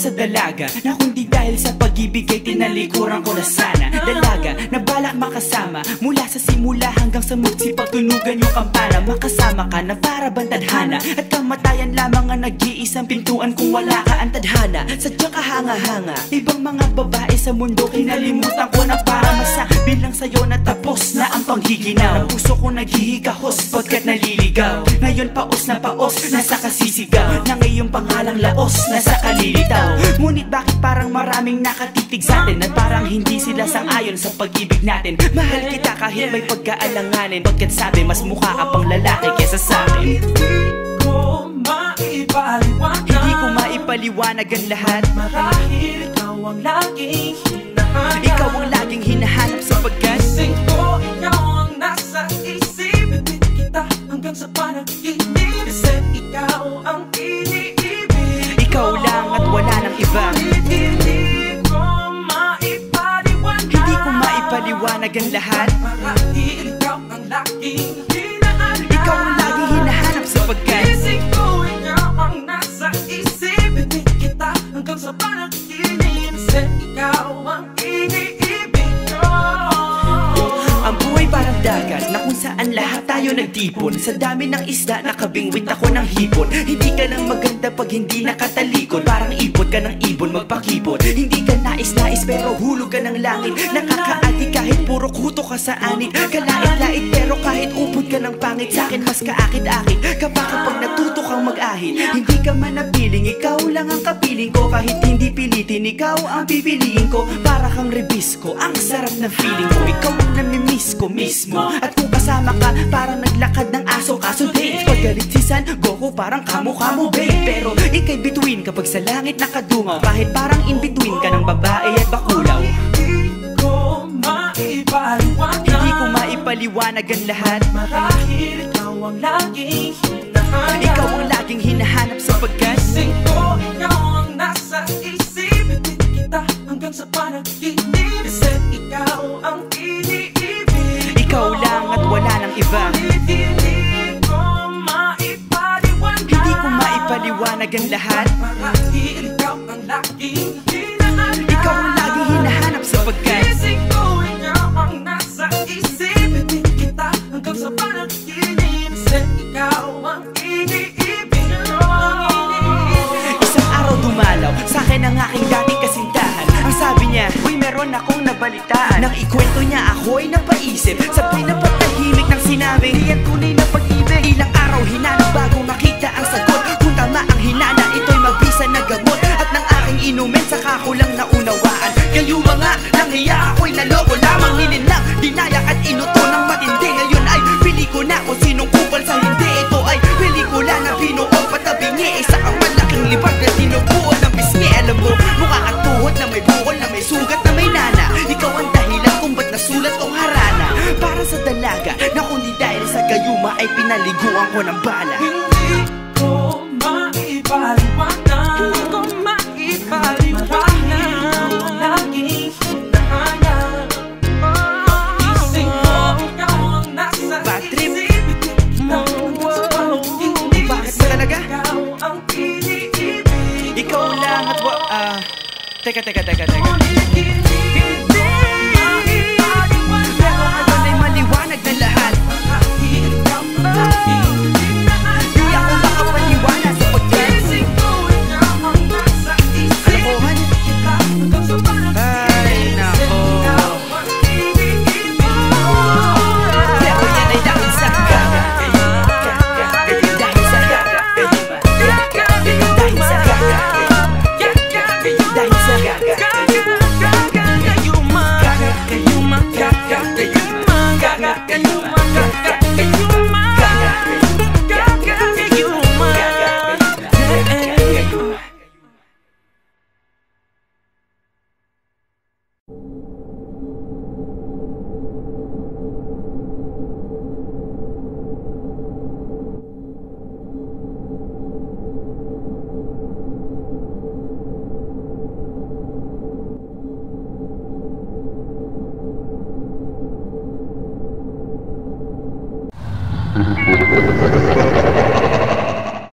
Sa dalaga na kundi dahil sa pag-ibig ay tinalikuran ko na sana. Dalaga na balak makasama mula sa simula hanggang sa magsipagtunugan yung kampana. Makasama ka na para bang tadhana at kamatayan lamang ang nag-iisang pintuan kung wala ka ang tadhana. Sadyang kahanga-hanga ibang mga babae sa mundo kinalimutan ko na para masabi lang sa'yo na tapos na ang panghiginaw. Ang puso ko naghihikahos pagkat naliligaw. Ngayon paos na paos nasa kasisigaw na ngayong pangalang laos nasa kalilitaw. Ngunit bakit parang maraming nakatitig sa atin at parang hindi sila sang-ayon sa pag-ibig natin. Mahal kita kahit may pagkaalanganin, pagkat sabi mas mukha ka pang lalaki kesa sa'kin. Hindi ko maipaliwanag ang lahat. Marahil ikaw ang laging hinahanap. Ikaw ang laging hinahanap sapagkat gising ko, ikaw ang nasa isip. Ibig kita hanggang sa panaginip. Kasi ikaw ang iniibig. Ikaw lang at wala nang iba. Hindi ko maipaliwanag ang lahat. Marahil ikaw ang laging hinahanap. Ikaw ang laging hinahanap sapagkat gising ko, ikaw ang nasa isip. Ibig kita hanggang sa panaginip. Kasi ikaw ang iniibig ko. Ang buhay parang dagat na kung saan lahat tayo nagtipon. Sa dami ng isda nakabingwit ako ng hipon. Hindi ka lang maganda pag hindi nakatalikod. Parang ipot ka ng ibon magpakipot. Hindi ka nais-nais pero hulog ka ng langit. Nakakaati kahit puro kuto ka sa anit. Kalait-lait pero kahit upod ka ng pangit. Sa'kin mas kaakit-akit kapag natuto kang mag-ahit. Hindi ka man napiling, ikaw lang ang kapiling ko. Kahit hindi pilitin, ikaw ang pipiliin ko. Para kang rebisco, ang sarap ng feeling ko. Ikaw ang namimiss ko mismo. At kung kasama ka, parang naglakad ng aso. Kaso date, paggalit si San Goku, parang kamo-kamo babe. Pero ika'y bituin kapag sa langit nakadungaw. Kahit parang in-between ka ng babae at bakulaw. Hindi ko maipaliwanag. Hindi ko maipaliwanag ang lahat. Marahil ikaw ang laging hinahanap. Ikaw ang laging hinahanap sapagkat gising ko, ikaw ang nasa isip. Ibig kita hanggang sa panaginip. Kasi ikaw ang iniibig. Ikaw lang at wala nang iba. Hindi ko maipaliwanag. Hindi ko maipaliwanag ang lahat. Marahil ikaw ang laging hinahanap. Ikaw ang laging hinahanap sapagkat gising ko, ikaw ang nasa isip. Ibig kita hanggang sa panaginip. Kasi ikaw ang iniibig ko. isang araw dumalaw sa'kin ang aking dating kasintahan. Ang sabi niya, uy meron akong nabalitaan. Nang ikwento niya ako'y napaisip. Sabay na patahimik ng sinabing di yan tunay na pag-ibig. Ilang araw hinanap bago makita ang sagot. Kung tama ang hinana, ito'y mabisa na gamot. At nang aking inumin, saka ko lang naunawaan. Kayo mga nanghiya, ako'y naloko lamang. Nilinlang, dinayak at inuto ng matindi. Ngayon ay pili ko na kung sinong kupal sa hindi. Ito ay pelikula na binuong patabingi. Isa kang malaking libag na tinubuo ng bisngi. Alam mo, mukha kang tuhod na may bukol, na may sugat, na may nana. Ikaw ang dahilan kung ba't nasulat tong harana. Para sa dalaga na kundi dahil sa gayuma ay pinaliguan ko ng bala. Hindi ko maipaliwanag. Hindi ko maipaliwanag. Ikaw ang laging hinahanap. Gising ko, ikaw ang nasa Patrip. isip. Bakit ba talaga? Ikaw ang iniibig. Ikaw lang at Teka pero ngayon ay maliwanag na lahat. Marahil ikaw ang laging hinahanap. Di ako makapaniwanag sapagkat Gising ko, ikaw ang nasa isip. kalokohan. Kita hanggang sa panaginip. Ay nako. Ikaw ang iniibig ko. Pero yan ay dahil sa gaga. Dahil sa gaga. Dahil sa gaga. Dahil sa gaga.